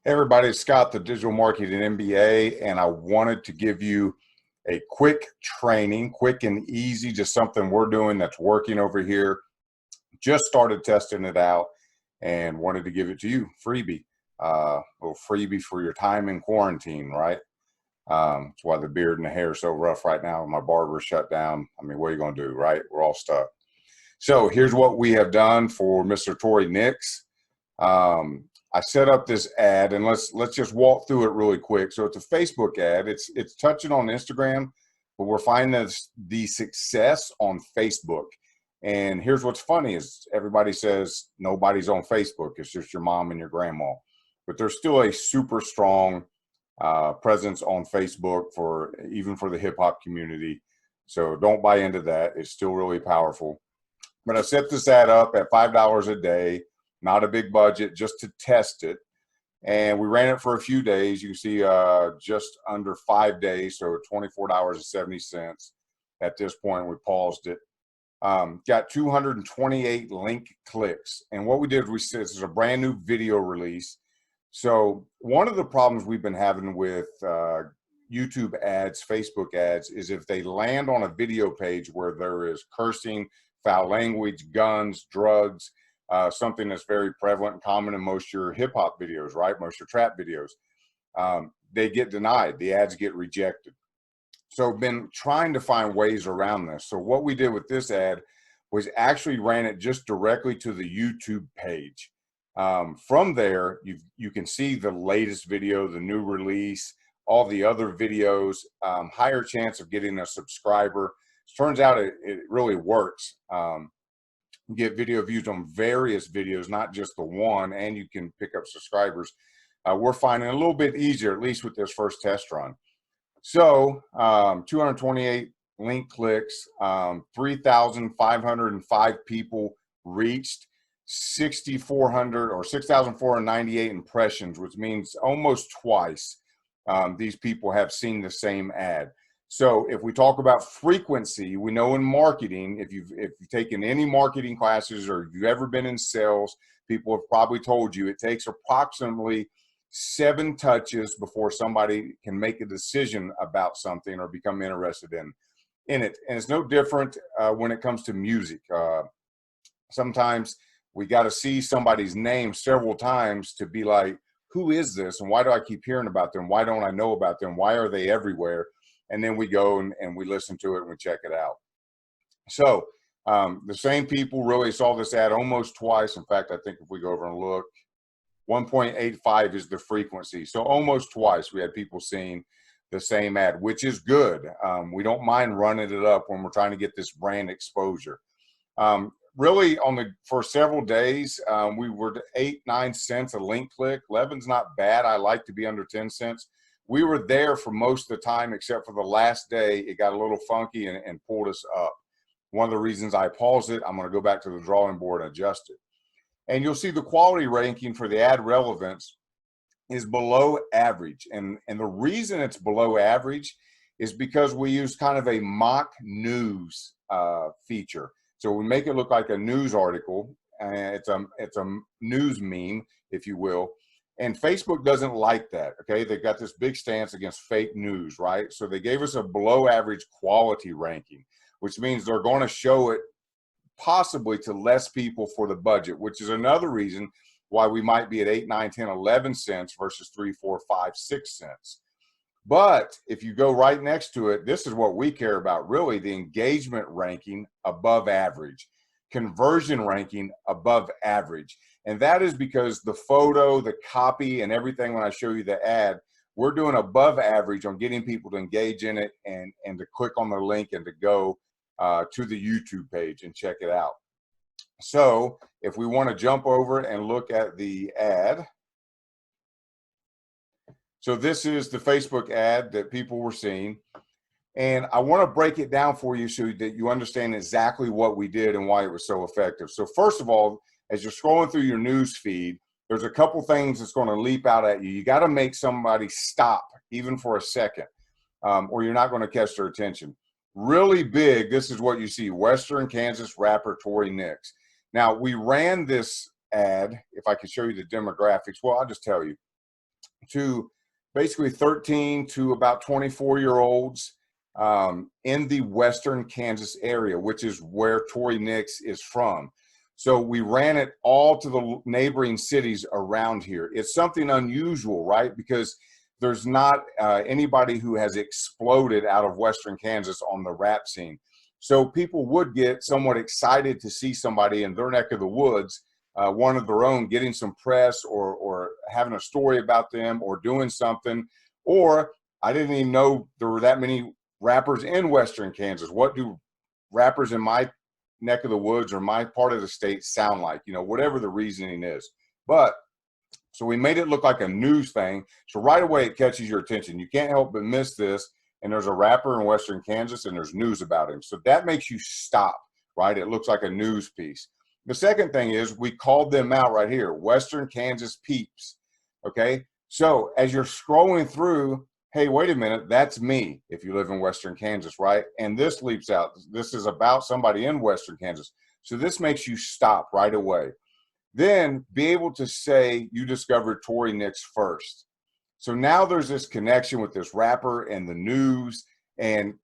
Hey everybody, it's Scott, the Digital Marketing MBA, and I wanted to give you a quick training, quick and easy, just something we're doing that's working over here. Just started testing it out and wanted to give it to you, freebie. A little freebie for your time in quarantine, right? That's why the beard and the hair is so rough right now. My barber shut down. I mean, what are you going to do, right? We're all stuck. So here's what we have done for Mr. Tori Nix. I set up this ad, and let's just walk through it really quick. So it's a Facebook ad. It's touching on Instagram, but we're finding the success on Facebook. And here's what's funny is everybody says nobody's on Facebook. It's just your mom and your grandma. But there's still a super strong presence on Facebook even for the hip hop community. So don't buy into that. It's still really powerful. But I set this ad up at $5 a day. Not a big budget, just to test it. And we ran it for a few days. You can see just under 5 days, so $24.70. At this point, we paused it. Got 228 link clicks. And what we did, we said this is a brand new video release. So one of the problems we've been having with YouTube ads, Facebook ads, is if they land on a video page where there is cursing, foul language, guns, drugs, something that's very prevalent and common in most of your hip hop videos, right? Most of your trap videos. They get denied. The ads get rejected. So I've been trying to find ways around this. So what we did with this ad was actually ran it just directly to the YouTube page. From there, you can see the latest video, the new release, all the other videos, higher chance of getting a subscriber. Turns out it really works. Get video views on various videos, not just the one, and you can pick up subscribers. We're finding a little bit easier, at least with this first test run. So 228 link clicks, 3,505 people reached, 6,400 or 6,498 impressions, which means almost twice these people have seen the same ad. So if we talk about frequency, we know in marketing, if you've taken any marketing classes or if you've ever been in sales, people have probably told you it takes approximately 7 touches before somebody can make a decision about something or become interested in it. And it's no different when it comes to music. Sometimes we got to see somebody's name several times to be like, who is this? And why do I keep hearing about them? Why don't I know about them? Why are they everywhere? And then we go and we listen to it and we check it out. So the same people really saw this ad almost twice. In fact, I think if we go over and look, 1.85 is the frequency. So almost twice we had people seeing the same ad, which is good. We don't mind running it up when we're trying to get this brand exposure. Really for several days, we were to 8-9 cents a link click. 11's not bad. I like to be under 10 cents. We were there for most of the time, except for the last day. It got a little funky and pulled us up. One of the reasons I paused it, I'm going to go back to the drawing board and adjust it. And you'll see the quality ranking for the ad relevance is below average. And the reason it's below average is because we use kind of a mock news feature. So we make it look like a news article. It's a news meme, if you will. And Facebook doesn't like that, okay? They've got this big stance against fake news, right? So they gave us a below average quality ranking, which means they're going to show it possibly to less people for the budget, which is another reason why we might be at 8, 9, 10, 11 cents versus 3, 4, 5, 6 cents. But if you go right next to it, this is what we care about, really, the engagement ranking above average, conversion ranking above average. And that is because the photo, the copy, and everything when I show you the ad, we're doing above average on getting people to engage in it and to click on the link and to go to the YouTube page and check it out. So if we want to jump over and look at the ad. So this is the Facebook ad that people were seeing. And I want to break it down for you so that you understand exactly what we did and why it was so effective. So first of all, as you're scrolling through your news feed, there's a couple things that's going to leap out at you. You got to make somebody stop even for a second, or you're not going to catch their attention. Really big, this is what you see, Western Kansas rapper Tori Nix. Now, we ran this ad, if I could show you the demographics, well, I'll just tell you. to basically 13 to about 24-year-olds in the Western Kansas area, which is where Tori Nix is from. So we ran it all to the neighboring cities around here. It's something unusual, right? Because there's not anybody who has exploded out of Western Kansas on the rap scene. So people would get somewhat excited to see somebody in their neck of the woods, one of their own, getting some press or having a story about them or doing something. Or I didn't even know there were that many rappers in Western Kansas. What do rappers in my neck of the woods or my part of the state sound like? You know, whatever the reasoning is. But so we made it look like a news thing. So right away it catches your attention. You can't help but miss this. And there's a rapper in Western Kansas and there's news about him. So that makes you stop, right? It looks like a news piece. The second thing is we called them out right here, Western Kansas peeps. Okay. So as you're scrolling through, hey, wait a minute, that's me if you live in Western Kansas, right? And this leaps out. This is about somebody in Western Kansas. So this makes you stop right away. Then be able to say you discovered Tori Nix first. So now there's this connection with this rapper and the news, and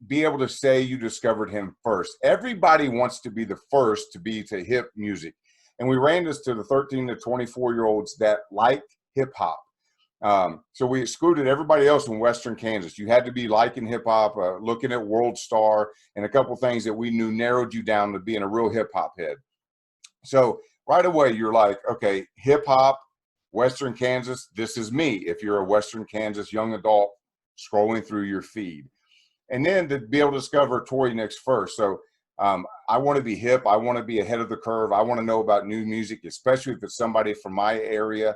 be able to say you discovered him first. Everybody wants to be the first to be to hip music. And we ran this to the 13 to 24-year-olds that like hip hop. So we excluded everybody else in Western Kansas. You had to be liking hip hop, looking at World Star, and a couple things that we knew narrowed you down to being a real hip hop head. So right away, you're like, okay, hip hop, Western Kansas, this is me. If you're a Western Kansas young adult scrolling through your feed. And then to be able to discover Tori Nix first. So I want to be hip. I want to be ahead of the curve. I want to know about new music, especially if it's somebody from my area.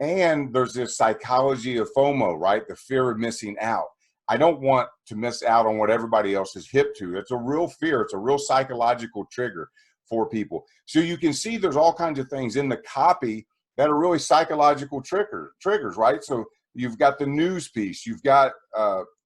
And there's this psychology of FOMO, right? The fear of missing out. I don't want to miss out on what everybody else is hip to. It's a real fear. It's a real psychological trigger for people. So you can see there's all kinds of things in the copy that are really psychological triggers, right? So you've got the news piece. You've got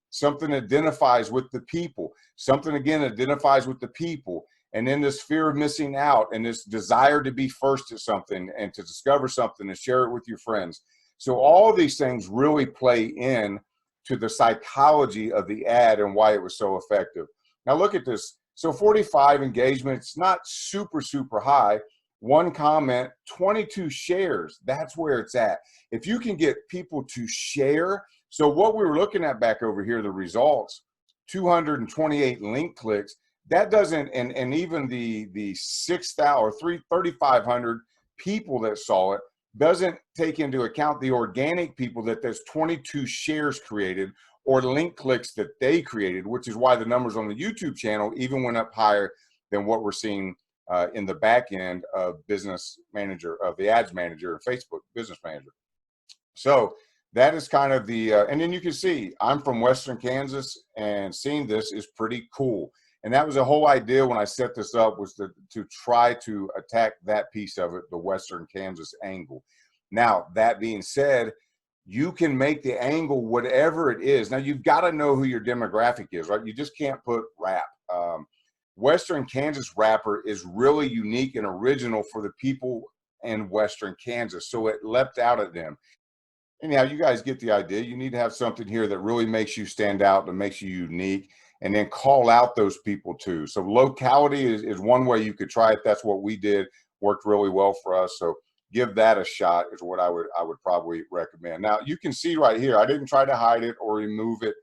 something that identifies with the people. Something, again, identifies with the people. And then this fear of missing out and this desire to be first at something and to discover something and share it with your friends. So all of these things really play in to the psychology of the ad and why it was so effective. Now look at this. So 45 engagements, not super, super high. One comment, 22 shares. That's where it's at. If you can get people to share. So what we were looking at back over here, the results, 228 link clicks. That doesn't, and even the 6,000 or 3,500 people that saw it doesn't take into account the organic people that there's 22 shares created or link clicks that they created, which is why the numbers on the YouTube channel even went up higher than what we're seeing in the back end of Business Manager, of the Ads Manager and Facebook Business Manager. So that is kind of the, and then you can see I'm from Western Kansas, and seeing this is pretty cool. And that was the whole idea when I set this up, was to try to attack that piece of it, the Western Kansas angle. Now, that being said, you can make the angle whatever it is. Now, you've got to know who your demographic is, right? You just can't put rap. Western Kansas rapper is really unique and original for the people in Western Kansas. So it leapt out at them. Anyhow, you guys get the idea. You need to have something here that really makes you stand out, that makes you unique, and then call out those people too. So locality is one way you could try it. That's what we did. Worked really well for us. So give that a shot is what I would probably recommend. Now you can see right here, I didn't try to hide it or remove it.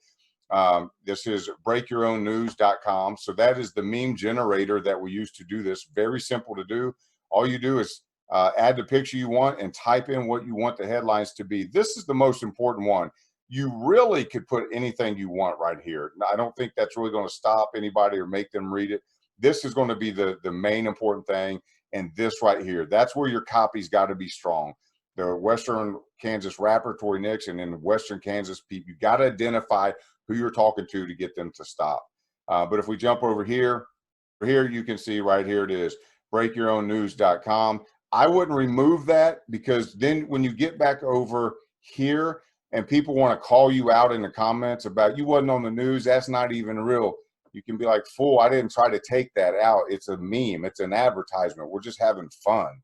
This is breakyourownnews.com. So that is the meme generator that we use to do this. Very simple to do. All you do is add the picture you want and type in what you want the headlines to be. This is the most important one. You really could put anything you want right here. I don't think that's really going to stop anybody or make them read it. This is going to be the main important thing. And this right here, that's where your copy's got to be strong. The Western Kansas rapper, Tori Nix, and then the Western Kansas people, you got to identify who you're talking to get them to stop. But if we jump over here, you can see right here it is, breakyourownnews.com. I wouldn't remove that, because then when you get back over here and people want to call you out in the comments about you wasn't on the news, that's not even real. You can be like, fool, I didn't try to take that out. It's a meme. It's an advertisement. We're just having fun.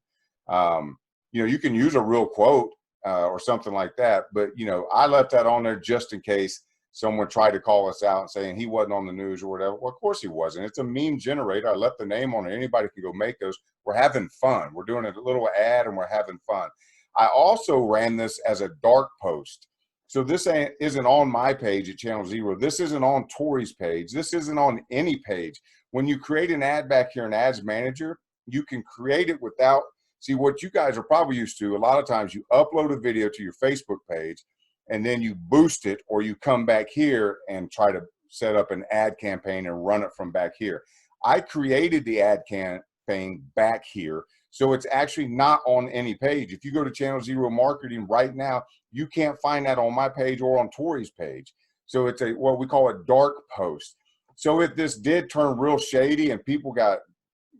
You know, you can use a real quote. or something like that. But, you know, I left that on there just in case someone tried to call us out and saying he wasn't on the news or whatever. Well, of course he wasn't. It's a meme generator. I left the name on it. Anybody can go make those. We're having fun. We're doing a little ad and we're having fun. I also ran this as a dark post. So this isn't on my page at Channel Zero. This isn't on Tori's page. This isn't on any page. When you create an ad back here in Ads Manager, you can create it without, see what you guys are probably used to. A lot of times you upload a video to your Facebook page and then you boost it, or you come back here and try to set up an ad campaign and run it from back here. I created the ad campaign back here, so it's actually not on any page. If you go to Channel Zero Marketing right now, you can't find that on my page or on Tori's page. So it's what we call a dark post. So if this did turn real shady and people got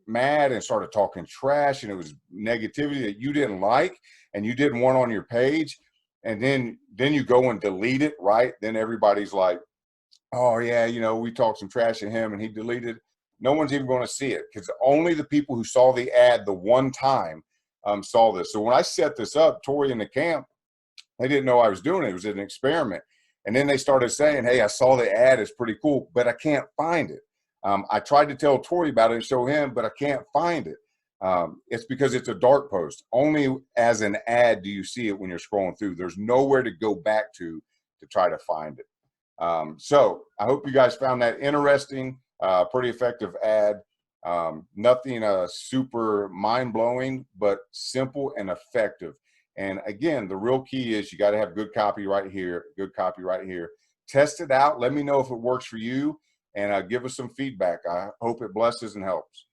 mad and started talking trash and it was negativity that you didn't like and you didn't want on your page, and then you go and delete it, right? Then everybody's like, oh yeah, you know, we talked some trash to him and he deleted. No one's even going to see it, because only the people who saw the ad the one time saw this. So when I set this up, Tori and the camp, they didn't know I was doing it. It was an experiment. And then they started saying, hey, I saw the ad. It's pretty cool, but I can't find it. I tried to tell Tori about it and show him, but I can't find it. It's because it's a dark post. Only as an ad do you see it when you're scrolling through. There's nowhere to go back to try to find it. So I hope you guys found that interesting. Pretty effective ad. Nothing super mind-blowing, but simple and effective. And again, the real key is you got to have good copy right here, good copy right here. Test it out. Let me know if it works for you, and give us some feedback. I hope it blesses and helps.